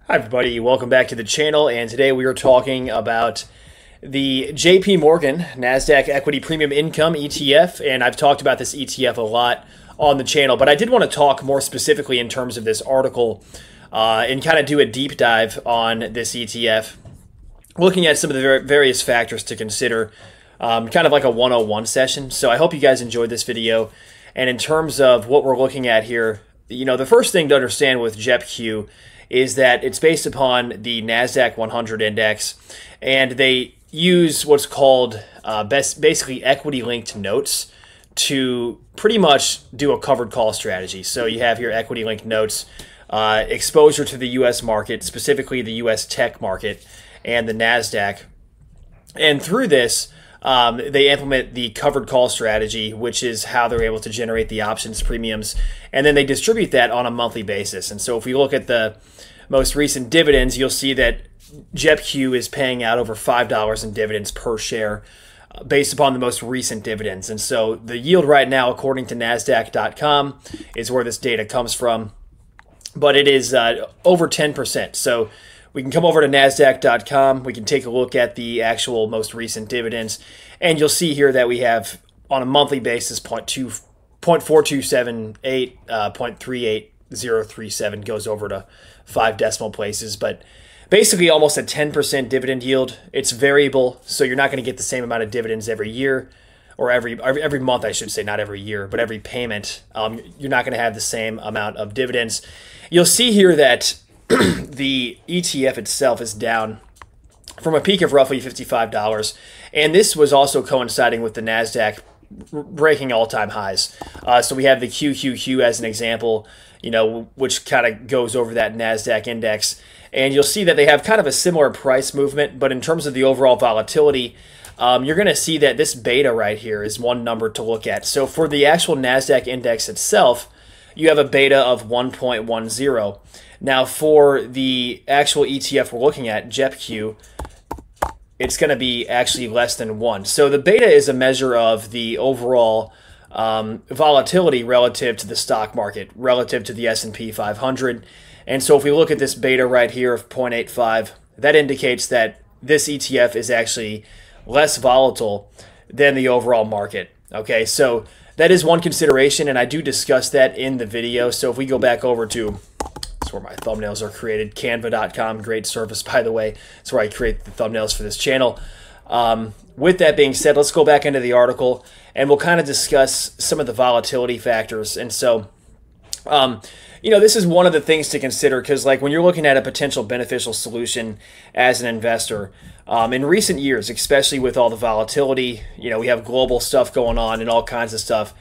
Hi everybody, welcome back to the channel, and today we are talking about the JP Morgan Nasdaq Equity Premium Income ETF, and I've talked about this ETF a lot on the channel, but I did want to talk more specifically in terms of this article and kind of do a deep dive on this ETF, looking at some of the various factors to consider, kind of like a 101 session. So I hope you guys enjoyed this video, and in terms of what we're looking at here, the first thing to understand with JEPQ is that it's based upon the Nasdaq 100 index, and they use what's called basically equity-linked notes to pretty much do a covered call strategy. So you have here equity-linked notes, exposure to the U.S. market, specifically the U.S. tech market and the Nasdaq. And through this, they implement the covered call strategy, which is how they're able to generate the options premiums, and then they distribute that on a monthly basis. And so if we look at the most recent dividends, you'll see that JEPQ is paying out over $5 in dividends per share based upon the most recent dividends. And so the yield right now, according to Nasdaq.com, is where this data comes from, but it is over 10%. So we can come over to Nasdaq.com, we can take a look at the actual most recent dividends, and you'll see here that we have on a monthly basis 0.4278, 0.38037 goes over to 5 decimal places, but basically almost a 10% dividend yield. It's variable, so you're not going to get the same amount of dividends every year, or every month, I should say, not every year, but every payment. You're not going to have the same amount of dividends. You'll see here that the ETF itself is down from a peak of roughly $55, and this was also coinciding with the Nasdaq breaking all-time highs. So we have the QQQ as an example, which kind of goes over that Nasdaq index, and you'll see that they have kind of a similar price movement, but in terms of the overall volatility, you're going to see that this beta right here is one number to look at. So for the actual Nasdaq index itself, you have a beta of 1.10. Now, for the actual ETF we're looking at, JEPQ, it's going to be actually less than 1. So the beta is a measure of the overall volatility relative to the stock market, relative to the S&P 500. And so if we look at this beta right here of 0.85, that indicates that this ETF is actually less volatile than the overall market. Okay, so that is one consideration, and I do discuss that in the video. So if we go back over to where my thumbnails are created, canva.com, great service, by the way. It's where I create the thumbnails for this channel. With that being said, let's go back into the article, and we'll kind of discuss some of the volatility factors. And so, this is one of the things to consider, because like when you're looking at a potential beneficial solution as an investor, in recent years, especially with all the volatility, we have global stuff going on and all kinds of stuff,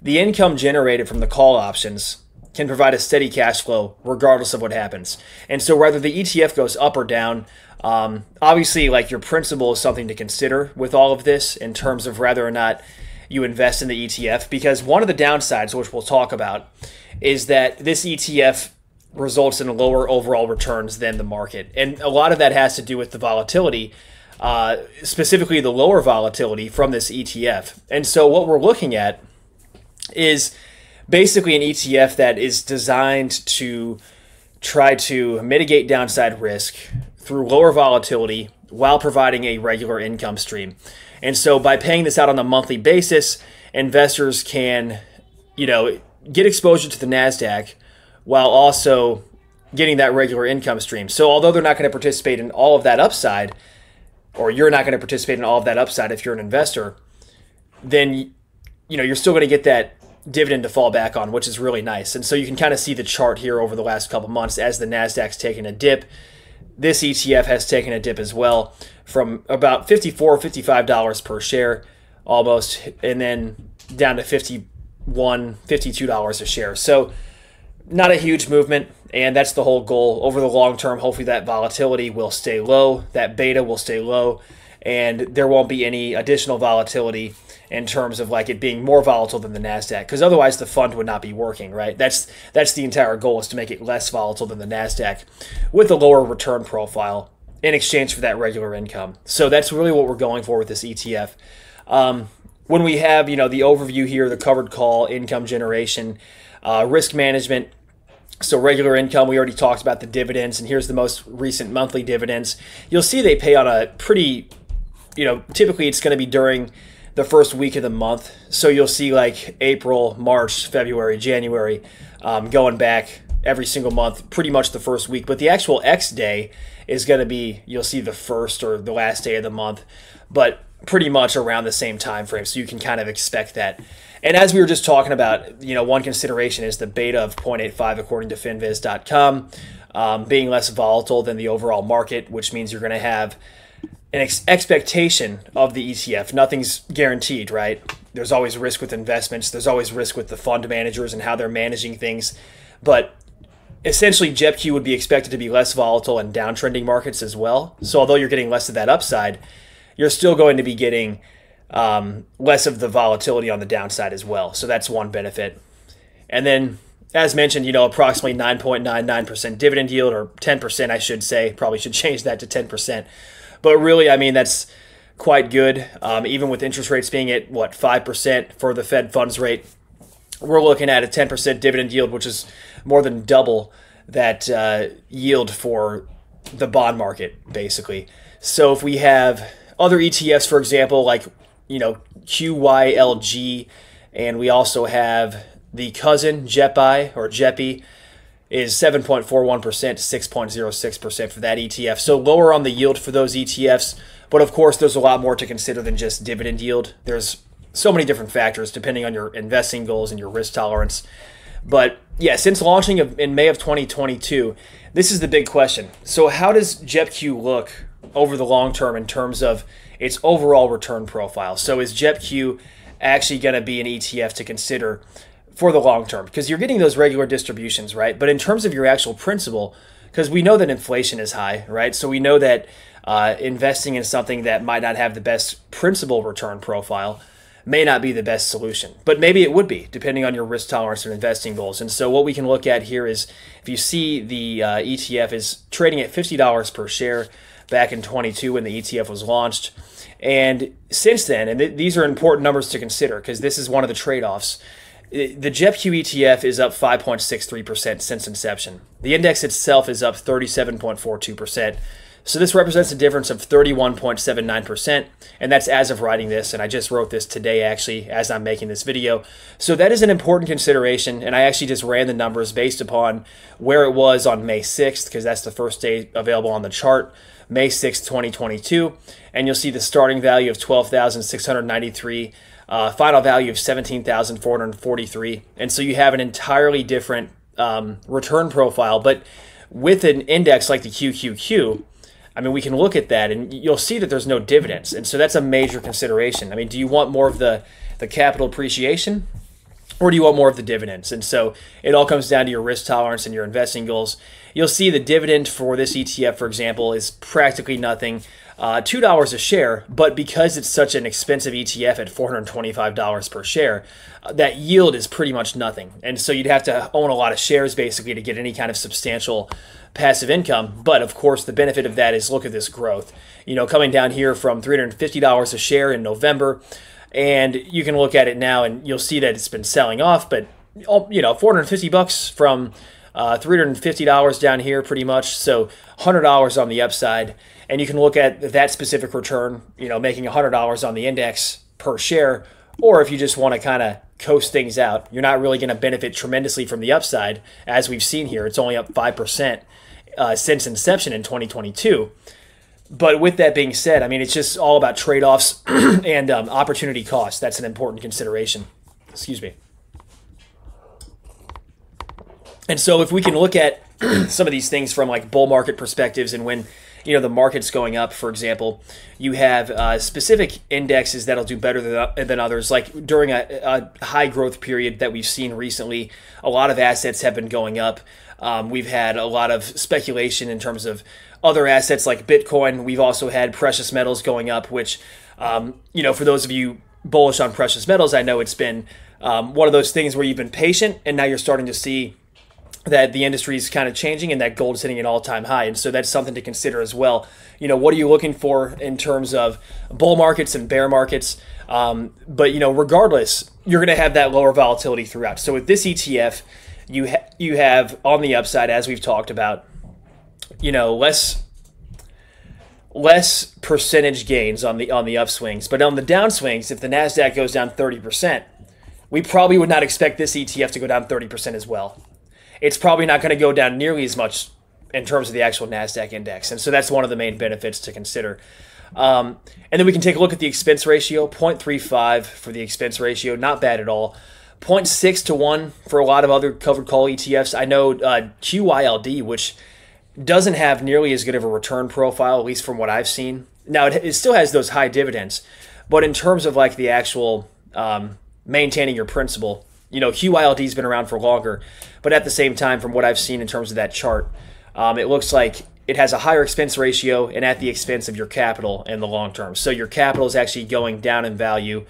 the income generated from the call options can provide a steady cash flow regardless of what happens. And so whether the ETF goes up or down, obviously like your principal is something to consider with all of this in terms of whether or not you invest in the ETF, because one of the downsides, which we'll talk about, is that this ETF results in lower overall returns than the market. And a lot of that has to do with the volatility, specifically the lower volatility from this ETF. And so what we're looking at is basically an ETF that is designed to try to mitigate downside risk through lower volatility while providing a regular income stream. And so by paying this out on a monthly basis, investors can, get exposure to the Nasdaq while also getting that regular income stream. So although they're not going to participate in all of that upside, or you're not going to participate in all of that upside if you're an investor, then you're still going to get that dividend to fall back on, which is really nice. And so you can kind of see the chart here over the last couple months as the Nasdaq's taken a dip. This ETF has taken a dip as well from about $54, $55 per share almost, and then down to $51, $52 a share. So not a huge movement, and that's the whole goal. Over the long term, hopefully that volatility will stay low, that beta will stay low, and there won't be any additional volatility in terms of like it being more volatile than the Nasdaq, because otherwise the fund would not be working, right? That's the entire goal, is to make it less volatile than the Nasdaq with a lower return profile in exchange for that regular income. So that's really what we're going for with this ETF. When we have, the overview here, the covered call, income generation, risk management, So regular income, we already talked about the dividends, and here's the most recent monthly dividends. You'll see they pay on a pretty, typically it's going to be during the first week of the month. So you'll see like April, March, February, January, going back every single month, pretty much the first week. But the actual X day is going to be, you'll see the first or the last day of the month, but pretty much around the same time frame. So you can kind of expect that. And as we were just talking about, one consideration is the beta of 0.85 according to finviz.com, being less volatile than the overall market, which means you're going to have an expectation of the ETF. Nothing's guaranteed, right? There's always risk with investments. There's always risk with the fund managers and how they're managing things. But essentially, JEPQ would be expected to be less volatile in downtrending markets as well. So although you're getting less of that upside, you're still going to be getting less of the volatility on the downside as well. So that's one benefit. And then, as mentioned, approximately 9.99% dividend yield, or 10%, I should say. Probably should change that to 10%. But really, I mean, that's quite good. Even with interest rates being at, 5% for the Fed funds rate, we're looking at a 10% dividend yield, which is more than double that yield for the bond market, basically. So if we have other ETFs, for example, like QYLG, and we also have the cousin JEPI or JEPI, is 7.41% to 6.06% for that ETF. So lower on the yield for those ETFs, but of course there's a lot more to consider than just dividend yield. There's so many different factors depending on your investing goals and your risk tolerance. But yeah, since launching in May of 2022, this is the big question. So how does JEPQ look over the long term in terms of its overall return profile? So is JEPQ actually going to be an ETF to consider for the long term? Because you're getting those regular distributions, right? But in terms of your actual principal, because we know that inflation is high, right? So we know that investing in something that might not have the best principal return profile may not be the best solution, but maybe it would be, depending on your risk tolerance and investing goals. And so what we can look at here is, if you see the ETF is trading at $50 per share back in 22 when the ETF was launched. And since then, and these are important numbers to consider because this is one of the trade-offs, the JEPQ ETF is up 5.63% since inception. The index itself is up 37.42%. So this represents a difference of 31.79%, and that's as of writing this, and I just wrote this today actually as I'm making this video. So that is an important consideration, and I actually just ran the numbers based upon where it was on May 6th, because that's the first day available on the chart, May 6th, 2022, and you'll see the starting value of 12,693, final value of 17,443, and so you have an entirely different return profile. But with an index like the QQQ, I mean, we can look at that and you'll see that there's no dividends. And so that's a major consideration. I mean, do you want more of the capital appreciation, or do you want more of the dividends? And so it all comes down to your risk tolerance and your investing goals. You'll see the dividend for this ETF, for example, is practically nothing, $2 a share, but because it's such an expensive ETF at $425 per share, that yield is pretty much nothing. And so you'd have to own a lot of shares basically to get any kind of substantial passive income. But of course, the benefit of that is, look at this growth, coming down here from $350 a share in November. And you can look at it now and you'll see that it's been selling off, but $450 from $350 down here pretty much. So $100 on the upside. And you can look at that specific return, making $100 on the index per share. Or if you just want to kind of coast things out, you're not really going to benefit tremendously from the upside. As we've seen here, it's only up 5% since inception in 2022. But with that being said, I mean, it's just all about trade-offs and opportunity cost. That's an important consideration. Excuse me. And so if we can look at some of these things from like bull market perspectives, and when the market's going up, for example, you have specific indexes that'll do better than others. Like during a high growth period that we've seen recently, a lot of assets have been going up. We've had a lot of speculation in terms of other assets like Bitcoin. We've also had precious metals going up, which, for those of you bullish on precious metals, I know it's been one of those things where you've been patient and now you're starting to see that the industry is kind of changing and that gold is hitting an all-time high. And so that's something to consider as well. What are you looking for in terms of bull markets and bear markets? But regardless, you're going to have that lower volatility throughout. So with this ETF, you have on the upside, as we've talked about, less percentage gains on the upswings, but on the downswings, if the Nasdaq goes down 30%, we probably would not expect this ETF to go down 30% as well. It's probably not going to go down nearly as much in terms of the actual Nasdaq index, and so that's one of the main benefits to consider. And then we can take a look at the expense ratio, 0.35 for the expense ratio, not bad at all. 0.6 to 1 for a lot of other covered call ETFs. I know QYLD, which doesn't have nearly as good of a return profile, at least from what I've seen. Now, it still has those high dividends, but in terms of like the actual maintaining your principal, QYLD's been around for longer, but at the same time, from what I've seen in terms of that chart, it looks like it has a higher expense ratio and at the expense of your capital in the long term. So your capital is actually going down in value.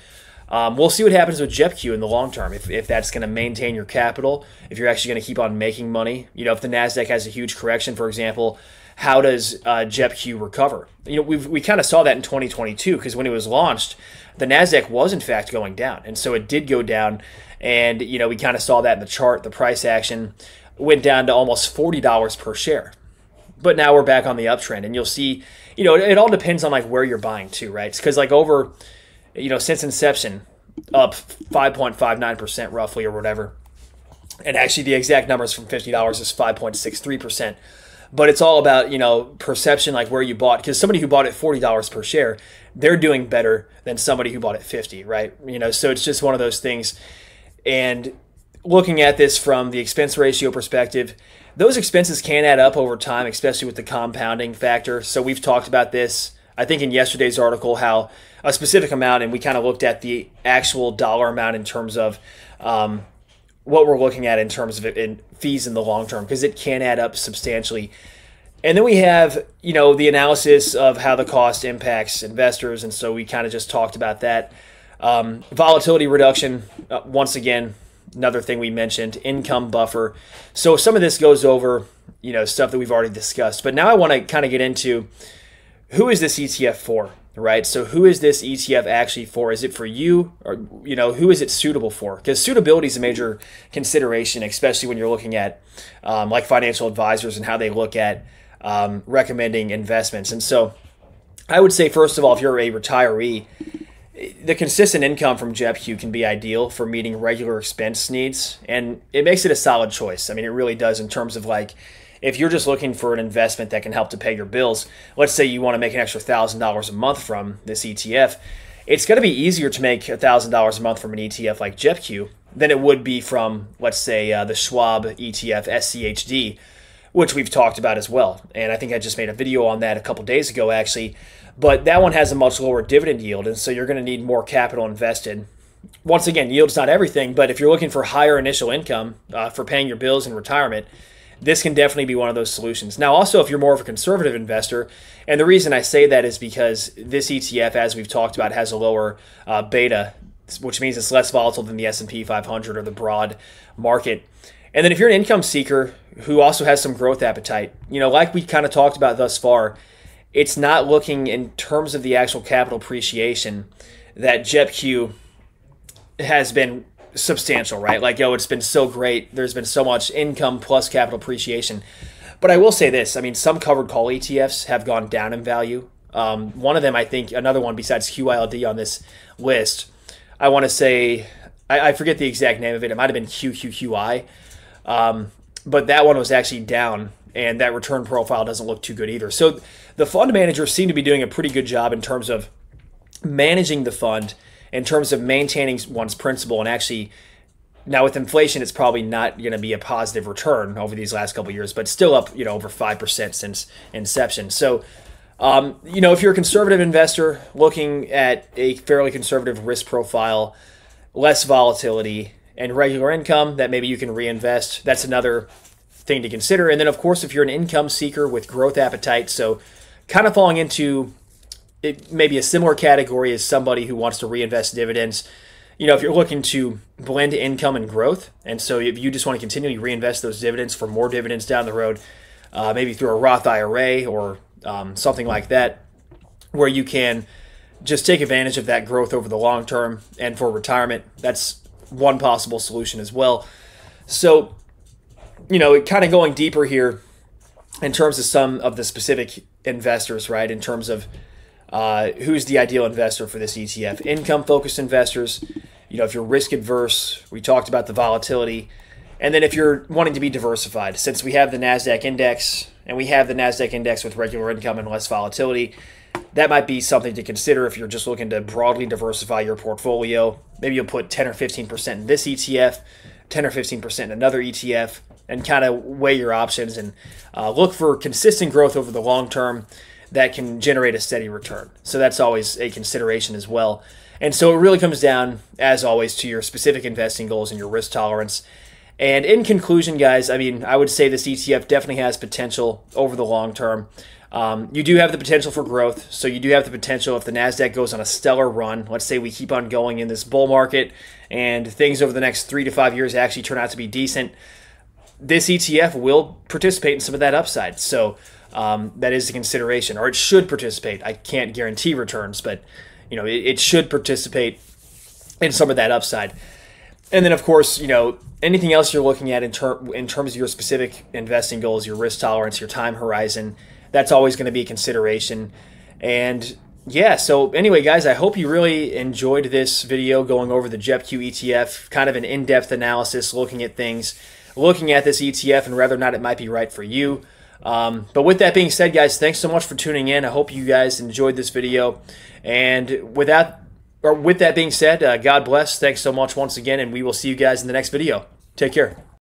We'll see what happens with JEPQ in the long term, if that's going to maintain your capital, if you're actually going to keep on making money. If the Nasdaq has a huge correction, for example, how does JEPQ recover? We kind of saw that in 2022, because when it was launched, the Nasdaq was in fact going down, and so it did go down, and we kind of saw that in the chart. The price action went down to almost $40 per share, but now we're back on the uptrend, and you'll see. It all depends on like where you're buying too, right? Because like over since inception, up 5.59% roughly or whatever. And actually the exact numbers from $50 is 5.63%. But it's all about, perception, like where you bought. Because somebody who bought at $40 per share, they're doing better than somebody who bought at 50, right? So it's just one of those things. And looking at this from the expense ratio perspective, those expenses can add up over time, especially with the compounding factor. So we've talked about this, I think, in yesterday's article, how a specific amount, and we kind of looked at the actual dollar amount in terms of what we're looking at in terms of in fees in the long term, because it can add up substantially. And then we have, the analysis of how the cost impacts investors, and so we kind of just talked about that. Volatility reduction, once again, another thing we mentioned, income buffer. So some of this goes over, stuff that we've already discussed. But now I want to kind of get into, who is this ETF for? Right? So who is this ETF actually for? Is it for you, or who is it suitable for? Because suitability is a major consideration, especially when you're looking at like financial advisors and how they look at recommending investments. And so I would say, first of all, if you're a retiree, the consistent income from JEPQ can be ideal for meeting regular expense needs, and it makes it a solid choice. I mean, it really does, in terms of like, if you're just looking for an investment that can help to pay your bills, let's say you want to make an extra $1,000 a month from this ETF, it's going to be easier to make $1,000 a month from an ETF like JEPQ than it would be from, let's say, the Schwab ETF SCHD, which we've talked about as well. And I think I just made a video on that a couple days ago, actually. But that one has a much lower dividend yield, and so you're going to need more capital invested. Once again, yield's not everything, but if you're looking for higher initial income for paying your bills in retirement, this can definitely be one of those solutions. Now, also, if you're more of a conservative investor, and the reason I say that is because this ETF, as we've talked about, has a lower beta, which means it's less volatile than the S&P 500 or the broad market. And then if you're an income seeker who also has some growth appetite, like we kind of talked about thus far, it's not looking in terms of the actual capital appreciation that JEPQ has been substantial, right? Like, it's been so great. There's been so much income plus capital appreciation. But I will say this, some covered call ETFs have gone down in value. One of them, I think, another one besides QYLD on this list, I want to say, I forget the exact name of it. It might have been QQQI. But that one was actually down, and that return profile doesn't look too good either. So the fund managers seem to be doing a pretty good job in terms of managing the fund, in terms of maintaining one's principal. And actually, now with inflation, it's probably not going to be a positive return over these last couple of years, but still up, over 5% since inception. So, if you're a conservative investor looking at a fairly conservative risk profile, less volatility, and regular income that maybe you can reinvest, that's another thing to consider. And then, of course, if you're an income seeker with growth appetite, so kind of falling into it may be a similar category as somebody who wants to reinvest dividends. If you're looking to blend income and growth, and so if you just want to continually reinvest those dividends for more dividends down the road, maybe through a Roth IRA or something like that, where you can just take advantage of that growth over the long term, and for retirement, that's one possible solution as well. So kind of going deeper here in terms of some of the specific investors, right? In terms of who's the ideal investor for this ETF. Income-focused investors, if you're risk adverse, we talked about the volatility. And then if you're wanting to be diversified, since we have the Nasdaq index and we have the Nasdaq index with regular income and less volatility, that might be something to consider if you're just looking to broadly diversify your portfolio. Maybe you'll put 10 or 15% in this ETF, 10 or 15% in another ETF, and kind of weigh your options and look for consistent growth over the long term that can generate a steady return. So that's always a consideration as well. And so it really comes down, as always, to your specific investing goals and your risk tolerance. And in conclusion, guys, I would say this ETF definitely has potential over the long term. You do have the potential for growth. So you do have the potential if the Nasdaq goes on a stellar run. Let's say we keep on going in this bull market and things over the next 3 to 5 years actually turn out to be decent. This ETF will participate in some of that upside. So that is a consideration, or it should participate. I can't guarantee returns, but it should participate in some of that upside. And then, of course, anything else you're looking at in terms of your specific investing goals, your risk tolerance, your time horizon, that's always going to be a consideration. And yeah, so anyway, guys, I hope you really enjoyed this video going over the JEPQ ETF, kind of an in-depth analysis, looking at things, looking at this ETF and whether or not it might be right for you. But with that being said, guys, thanks so much for tuning in. I hope you guys enjoyed this video. And with that being said, God bless. Thanks so much once again, and we will see you guys in the next video. Take care.